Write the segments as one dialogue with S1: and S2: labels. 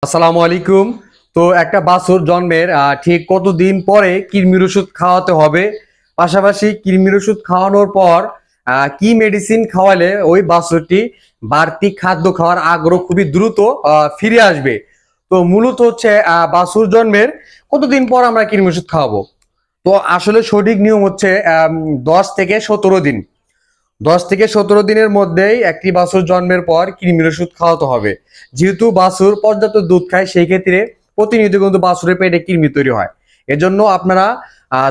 S1: আসসালামু আলাইকুম। তো একটা বাছুর জন্মের ঠিক কতদিন পরে কৃমির ওষুধ খাওয়াতে হবে, পাশাপাশি কৃমির ওষুধ খাওয়ানোর পর কি মেডিসিন খাওয়ালে ওই বাছুরটি বাড়তি খাদ্য খাওয়ার আগ্রহ খুবই দ্রুত ফিরে আসবে। তো মূলত হচ্ছে বাছুর জন্মের কতদিন পর আমরা কৃমি ওষুধ খাওয়াবো। তো আসলে সঠিক নিয়ম হচ্ছে 10 থেকে 17 দিন। 10 থেকে 17 দিনের মধ্যেই একটি বাছুর জন্মের পর কৃমির ওষুধ খাওয়াতে হবে। যেহেতু বাছুর পর্যাপ্ত দুধ খায়, সেই ক্ষেত্রে প্রতিনিয়ত কিন্তু বাছুরের পেটে কৃমি তৈরি হয়। এজন্য আপনারা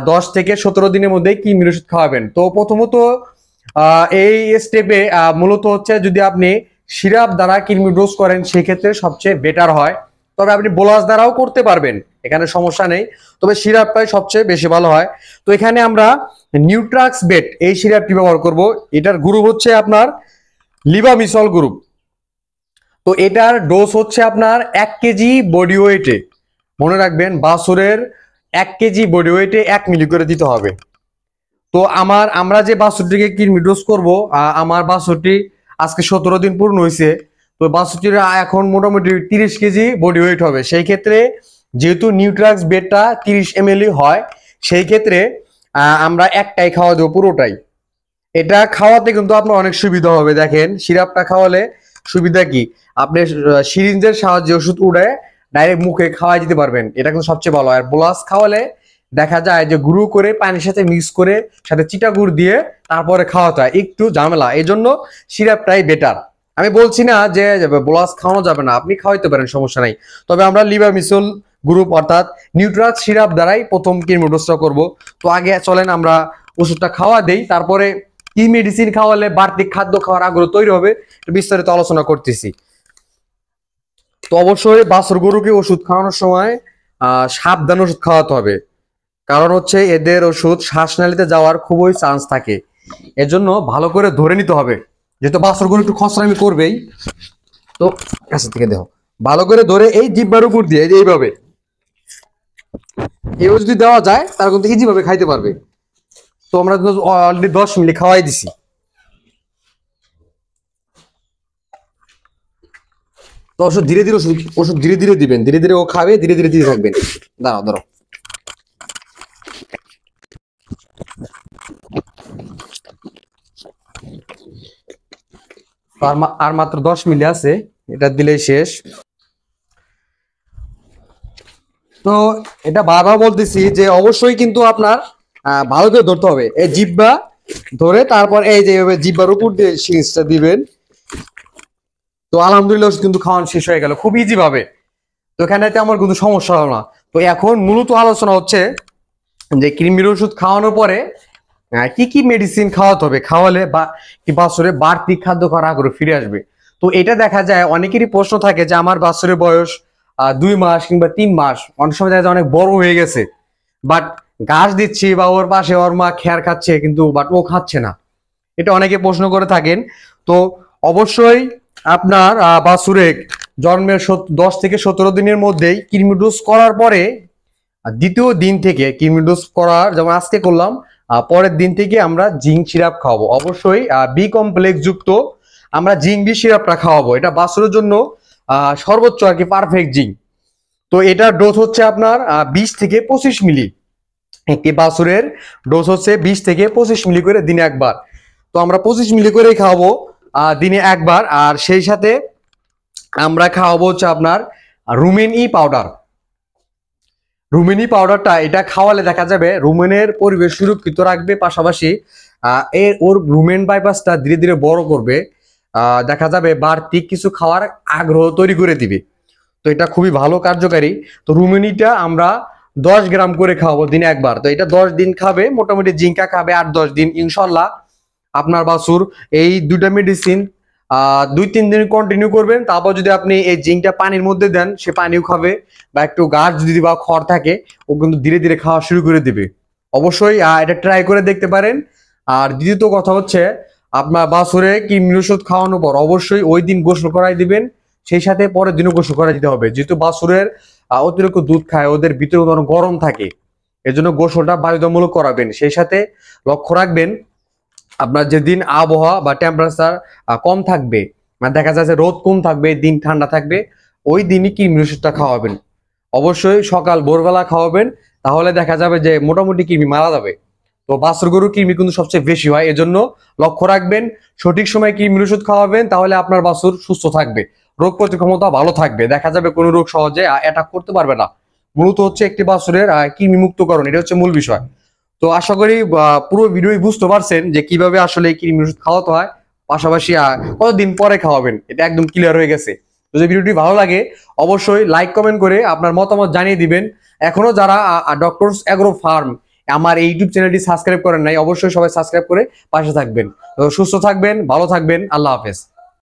S1: 10 থেকে 17 দিনের মধ্যে কৃমির ওষুধ খাওয়াবেন। তো প্রথমত এই স্টেপে মূলত হচ্ছে যদি আপনি সিরাপ দ্বারা কৃমি ডোজ করেন সেক্ষেত্রে সবচেয়ে বেটার হয়। তবে আপনি বোলাস দ্বারাও করতে পারবেন, এখানে সমস্যা নেই, তবে সিরাপটাই সবচেয়ে বেশি ভালো হয়। তো এখানে আমরা নিউট্রাক্স বেট এই সিরাপটি ব্যবহার করব। এটার গ্রুপ হচ্ছে আপনার লিভামিসল গ্রুপ। তো এটার ডোজ হচ্ছে আপনার 1 কেজি বডি ওয়েটে, মনে রাখবেন বাছুরের 1 কেজি বডি ওয়েটে 1 মিলি করে দিতে হবে। তো আমরা যে বাছুরটিকে কৃমি ডোজ করবো, আমার বাছুরটি আজকে 17 দিন পূর্ণ হয়েছে। তো বাছুরটির এখন মোটামুটি 30 কেজি বডি ওয়েট হবে। সেই ক্ষেত্রে যেহেতু নিউট্রাক্স বেডটা 30 ml হয়, সেই ক্ষেত্রে আমরা একটাই খাওয়া দেবো পুরোটাই। এটা খাওয়াতে কিন্তু আপনার অনেক সুবিধা হবে। দেখেন সিরাপটা খাওয়ালে সুবিধা কি, আপনি সিরিঞ্জের সাহায্যে ওষুধ উড়ে ডাইরেক্ট মুখে খাওয়া দিতে পারবেন, এটা কিন্তু সবচেয়ে ভালো। আর বোলাস খাওয়ালে দেখা যায় যে গুঁড়ো করে পানির সাথে মিক্স করে সাথে চিটা গুড় দিয়ে তারপরে খাওয়াতে হয়, একটু ঝামেলা। এই জন্য সিরাপটাই বেটার। আমি বলছি না যে বোলাস খাওয়ানো যাবে না, আপনি খাওয়াইতে পারেন, সমস্যা নাই। তবে আমরা লিভামিসল গ্রুপ অর্থাৎ নিউট্রাক্স সিরাপ দ্বারাই প্রথম কৃমি ডোজটা করবো। তো আগে চলেন আমরা ওষুধটা খাওয়া দেই, তারপরে কি মেডিসিন খাওয়ালে বাড়তি খাদ্য খাওয়ার আগ্রহ তৈরি হবে বিস্তারিত আলোচনা করতেছি। তো অবশ্যই বাছুর গরুকে ওষুধ খাওয়ানোর সময় সাবধান ওষুধ খাওয়াতে হবে। কারণ হচ্ছে এদের ওষুধ শ্বাসনালীতে যাওয়ার খুবই চান্স থাকে, এজন্য ভালো করে ধরে নিতে হবে। যেহেতু বাছুর গরু একটু খসড়ামি করবেই, তো কাছে থেকে দেখো ভালো করে ধরে এই জিহ্বার উপর দিয়ে এইভাবে এও যদি দেওয়া যায় তারা কিন্তু ইজি ভাবে খাইতে পারবে। তো আমরা অলরেডি 10 মিলি খাওয়াই দিছি। তো ওষুধ ধীরে ধীরে ওষুধ ধীরে ধীরে দিবেন, ধীরে ধীরে ও খাবে, ধীরে ধীরে দিতে থাকবেন। দাঁড়াও দাঁড়াও, আর মাত্র 10 মিলি আছে, এটা দিলেই শেষ। তো এটা বারবার বলতেছি যে অবশ্যই কিন্তু আপনার ভালো করে ধরতে হবে, এই জিহ্বা ধরে তারপর এই যে জিহ্বার উপর দিয়ে সিরিঞ্জটা দিবেন। তো আলহামদুলিল্লাহ কিন্তু খাওয়ানো শেষ হয়ে গেল খুব ইজি ভাবে। তো এখানে তেমন কিন্তু সমস্যা হলো না। তো এখন মূলত আলোচনা হচ্ছে যে কৃমির ওষুধ খাওয়ানোর পরে কি কি মেডিসিন খাওয়াতে হবে, খাওয়ালে বা কি বাছুরে বাড়তি খাদ্য খাওয়ার আগ্রহ ফিরে আসবে। তো এটা দেখা যায় অনেকেরই প্রশ্ন থাকে যে আমার বাছুরের বয়স 2 মাস কিংবা 3 মাস, অনেক সময় দেখা যায় অনেক বড় হয়ে গেছে, বাট ঘাস দিচ্ছি বা ওর পাশে ওর মা খেয়ার খাচ্ছে কিন্তু বাট ও খাচ্ছে না। এটা অনেকে প্রশ্ন করে থাকেন। তো অবশ্যই আপনার বাছুরে জন্মের 10 থেকে 17 দিনের মধ্যেই কৃমি ডোজ করার পরে দ্বিতীয় দিন থেকে কৃমি ডোজ করার, যেমন আজকে করলাম, পরের দিন থেকে আমরা জিঙ্ক সিরাপ খাওয়াবো। অবশ্যই বি কমপ্লেক্স যুক্ত আমরা জিঙ্ক বি সিরাপটা খাওয়াবো। এটা বাছুরের জন্য সর্বোচ্চ আর কি পারফেক্ট জিঙ্ক। তো এটার ডোজ হচ্ছে আপনার 20 থেকে 25 মিলি। একটি বাছুরের ডোজ হচ্ছে 20 থেকে 25 মিলি করে দিনে একবার। তো আমরা 25 মিলি করেই খাওয়াবো দিনে একবার। আর সেই সাথে আমরা খাওয়াবো হচ্ছে আপনার রুমেন ই পাউডার। রুমেনি পাউডারটা এটা খাওয়ালে দেখা যাবে রুমেনের পরিবেশ সুরক্ষিত রাখবে, পাশাপাশি ওর রুমেন বাইপাসটা ধীরে ধীরে বড় করবে। দেখা যাবে বাড়তি কিছু খাওয়ার আগ্রহ তৈরি করে দিবে। তো এটা খুবই ভালো কার্যকারী। তো রুমেনিটা আমরা 10 গ্রাম করে খাওয়াবো দিনে একবার। তো এটা 10 দিন খাবে, মোটামুটি জিঙ্কা খাবে 8-10 দিন, ইনশাল্লাহ আপনার বাছুর এই দুটা মেডিসিন 2-3 দিন কন্টিনিউ করবেন। তারপর যদি আপনি এই জিঙ্কটা পানির মধ্যে দেন, সে পানিও খাবে, বা একটু গাছ যদি বা খড় থাকে ও কিন্তু ধীরে ধীরে খাওয়া শুরু করে দিবে। অবশ্যই এটা ট্রাই করে দেখতে পারেন। আর দ্বিতীয়ত কথা হচ্ছে আপনার বাছুরে কৃমির ওষুধ খাওয়ানোর পর অবশ্যই ওই দিন গোসল করাই দিবেন, সেই সাথে পরের দিনও গোসল করাই দিতে হবে। যেহেতু বাছুরের অতিরিক্ত দুধ খায়, ওদের ভিতরে গরম থাকে, এজন্য গোসলটা বাধ্যতামূলক করাবেন। সেই সাথে লক্ষ্য রাখবেন আপনার যেদিন আবহাওয়া বা টেম্পারেচার কম থাকবে, মানে দেখা যাচ্ছে রোদ কম থাকবে, দিন ঠান্ডা থাকবে, ওই দিনই কৃমির ওষুধটা খাওয়াবেন। অবশ্যই সকাল ভোরবেলা খাওয়াবেন, তাহলে দেখা যাবে যে মোটামুটি কৃমি মারা যাবে। তো বাছুর গরুর কৃমি কিন্তু সবচেয়ে বেশি হয়, এজন্য লক্ষ্য রাখবেন সঠিক সময় কৃমির ওষুধ খাওয়াবেন, তাহলে আপনার বাছুর সুস্থ থাকবে, রোগ প্রতিরোধ ক্ষমতা ভালো থাকবে, দেখা যাবে কোনো রোগ সহজে অ্যাটাক করতে পারবে না। মূলত হচ্ছে একটি বাছুরের কৃমি মুক্তকরণ, এটা হচ্ছে মূল বিষয়। তো আশা করি পুরো ভিডিওই বুঝতে পারছেন যে কিভাবে আসলে কৃমির ওষুধ খাওয়াতে হয়, পাশাপাশি কতদিন পরে খাওয়াবেন, এটা একদম ক্লিয়ার হয়ে গেছে। যদি ভিডিওটি ভালো লাগে অবশ্যই লাইক কমেন্ট করে আপনার মতামত জানিয়ে দিবেন। এখনো যারা ডক্টরস এগ্রো ফার্ম আমার এই ইউটিউব চ্যানেলটি সাবস্ক্রাইব করেন নাই, অবশ্যই সবাই সাবস্ক্রাইব করে পাশে থাকবেন। তো সুস্থ থাকবেন, ভালো থাকবেন, আল্লাহ হাফেজ।